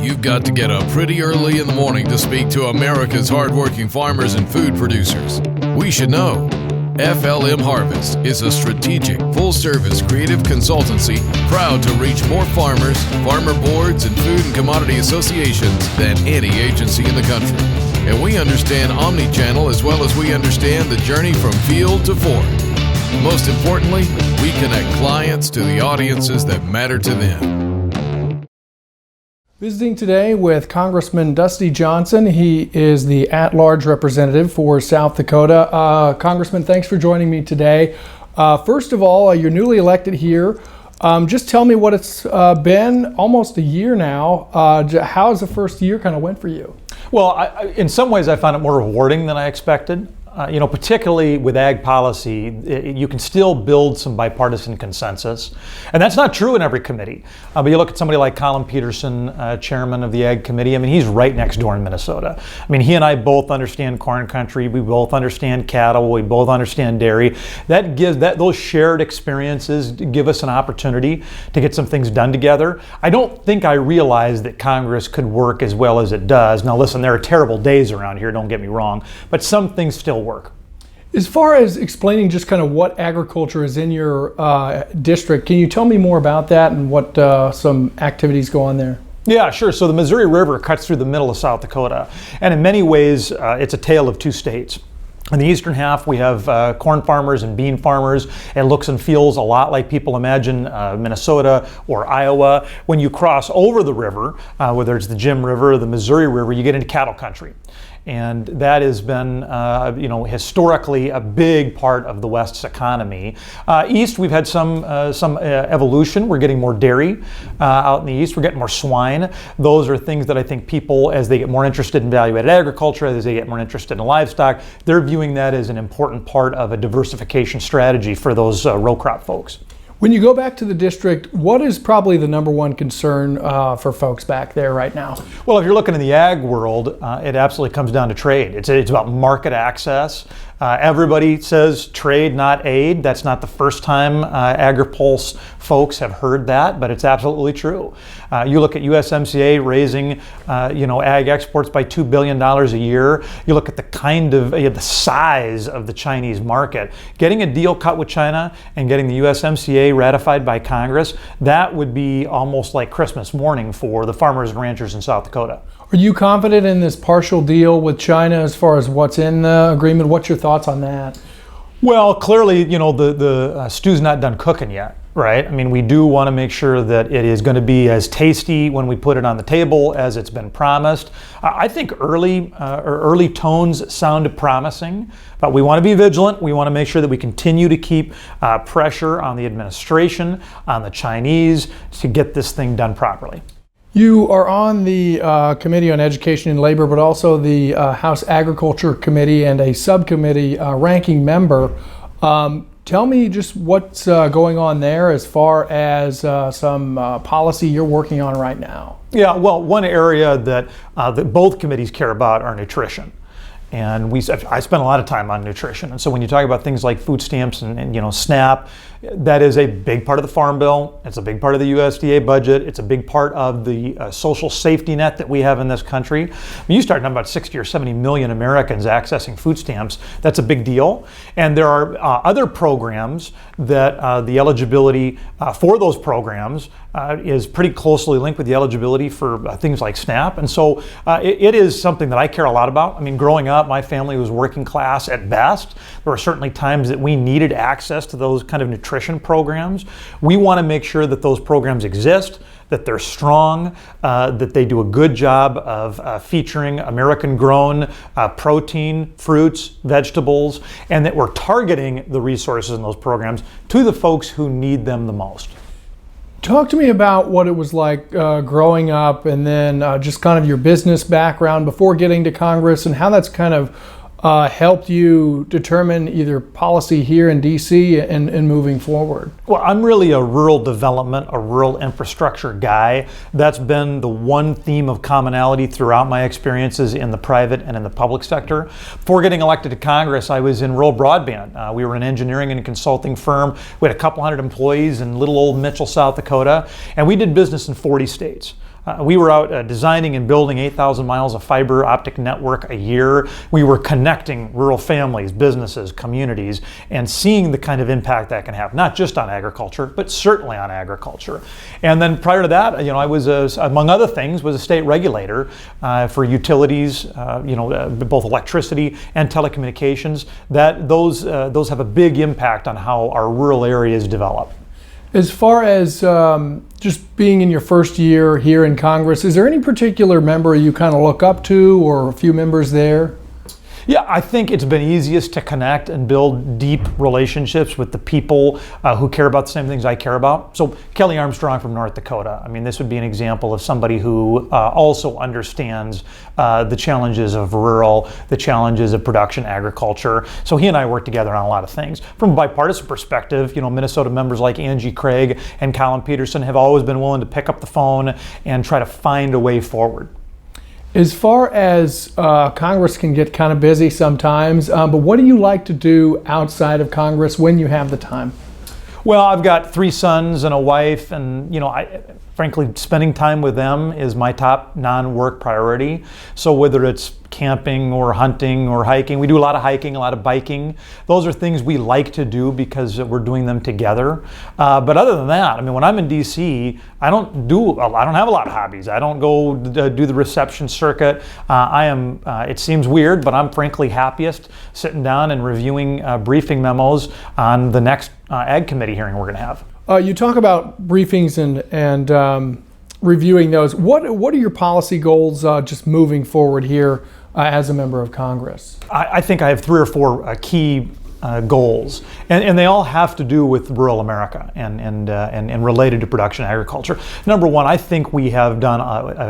You've got to get up pretty early in the morning to speak to America's hardworking farmers and food producers. We should know. FLM Harvest is a strategic, full-service creative consultancy proud to reach more farmers, farmer boards, and food and commodity associations than any agency in the country. And we understand omni-channel as well as we understand the journey from field to fork. Most importantly, we connect clients to the audiences that matter to them. Visiting today with Congressman Dusty Johnson. He is the at-large representative for South Dakota. Congressman, thanks for joining me today. First of all, you're newly elected here. Just tell me what it's been almost a year now. How has the first year kind of went for you? Well, in some ways I found it more rewarding than I expected. Particularly with ag policy, you can still build some bipartisan consensus. And that's not true in every committee. But you look at somebody like Colin Peterson, chairman of the Ag Committee. I mean, he's right next door in Minnesota. I mean, he and I both understand corn country. We both understand cattle. We both understand dairy. Those shared experiences give us an opportunity to get some things done together. I don't think I realized that Congress could work as well as it does. Now, listen, there are terrible days around here, don't get me wrong, but some things still work. As far as explaining just kind of what agriculture is in your district, can you tell me more about that and what some activities go on there? Yeah, sure. So the Missouri River cuts through the middle of South Dakota, and in many ways it's a tale of two states. In the eastern half, we have corn farmers and bean farmers. It looks and feels a lot like people imagine Minnesota or Iowa. When you cross over the river, whether it's the Jim River or the Missouri River, you get into cattle country. And that has been, historically a big part of the West's economy. East, we've had some evolution. We're getting more dairy out in the east. We're getting more swine. Those are things that I think people, as they get more interested in value-added agriculture, as they get more interested in livestock, they're viewing that as an important part of a diversification strategy for those row crop folks. When you go back to the district, what is probably the number one concern for folks back there right now? Well, if you're looking in the ag world, it absolutely comes down to trade. It's about market access. Everybody says trade, not aid. That's not the first time Agri-Pulse folks have heard that, but it's absolutely true. You look at USMCA raising, ag exports by $2 billion a year. You look at the the size of the Chinese market. Getting a deal cut with China and getting the USMCA ratified by Congress, that would be almost like Christmas morning for the farmers and ranchers in South Dakota. Are you confident in this partial deal with China as far as what's in the agreement? What's your thoughts on that? Well, clearly, the stew's not done cooking yet, right? I mean, we do want to make sure that it is going to be as tasty when we put it on the table as it's been promised. I think early tones sound promising, but we want to be vigilant. We want to make sure that we continue to keep pressure on the administration, on the Chinese, to get this thing done properly. You are on the Committee on Education and Labor, but also the House Agriculture Committee and a subcommittee ranking member. Tell me just what's going on there as far as some policy you're working on right now. Yeah, well, one area that both committees care about are nutrition. And I spend a lot of time on nutrition. And so when you talk about things like food stamps and SNAP, that is a big part of the Farm Bill. It's a big part of the USDA budget. It's a big part of the social safety net that we have in this country. I mean, you start talking about 60 or 70 million Americans accessing food stamps. That's a big deal. And there are other programs that the eligibility for those programs is pretty closely linked with the eligibility for things like SNAP. And so it is something that I care a lot about. I mean, growing up, my family was working class at best. There were certainly times that we needed access to those kind of nutrition programs. We want to make sure that those programs exist, that they're strong, that they do a good job of featuring American-grown protein, fruits, vegetables, and that we're targeting the resources in those programs to the folks who need them the most. Talk to me about what it was like growing up and then just kind of your business background before getting to Congress and how that's kind of helped you determine either policy here in DC and moving forward? Well, I'm really a rural development, a rural infrastructure guy. That's been the one theme of commonality throughout my experiences in the private and in the public sector. Before getting elected to Congress, I was in rural broadband. We were an engineering and consulting firm. We had a couple hundred employees in little old Mitchell, South Dakota, and we did business in 40 states. We were out designing and building 8,000 miles of fiber optic network a year. We were connecting rural families, businesses, communities, and seeing the kind of impact that can have, not just on agriculture, but certainly on agriculture. And then prior to that, I was, among other things, was a state regulator for utilities, both electricity and telecommunications. Those have a big impact on how our rural areas develop. As far as just being in your first year here in Congress, is there any particular member you kind of look up to, or a few members there? Yeah, I think it's been easiest to connect and build deep relationships with the people who care about the same things I care about. So Kelly Armstrong from North Dakota. I mean, this would be an example of somebody who also understands the challenges of rural, the challenges of production agriculture. So he and I work together on a lot of things. From a bipartisan perspective, Minnesota members like Angie Craig and Colin Peterson have always been willing to pick up the phone and try to find a way forward. As far as Congress can get kind of busy sometimes, but what do you like to do outside of Congress when you have the time? Well, I've got 3 sons and a wife, and frankly, spending time with them is my top non-work priority. So whether it's camping or hunting or hiking, we do a lot of hiking, a lot of biking. Those are things we like to do because we're doing them together. But other than that, when I'm in DC, I don't have a lot of hobbies. I don't go do the reception circuit. It seems weird, but I'm frankly happiest sitting down and reviewing briefing memos on the next Ag Committee hearing we're going to have. You talk about briefings and reviewing those. What are your policy goals just moving forward here as a member of Congress? I think I have 3 or 4 key goals, and they all have to do with rural America and related to production agriculture. Number one, I think we have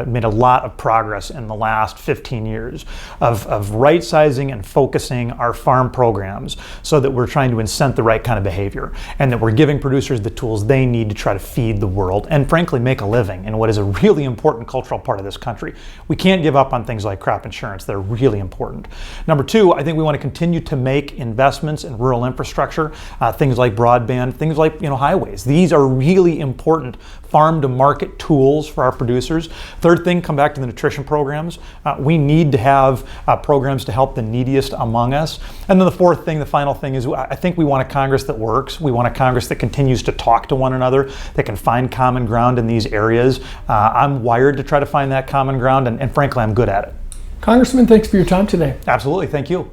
made a lot of progress in the last 15 years of right-sizing and focusing our farm programs so that we're trying to incent the right kind of behavior, and that we're giving producers the tools they need to try to feed the world and frankly make a living in what is a really important cultural part of this country. We can't give up on things like crop insurance. They're really important. Number two, I think we want to continue to make investments in rural infrastructure, things like broadband, things like highways. These are really important farm to market tools for our producers. Third thing, come back to the nutrition programs. We need to have programs to help the neediest among us. And then the fourth thing, the final thing, is I think we want a Congress that works. We want a Congress that continues to talk to one another, that can find common ground in these areas. I'm wired to try to find that common ground, and frankly, I'm good at it. Congressman, thanks for your time today. Absolutely, thank you.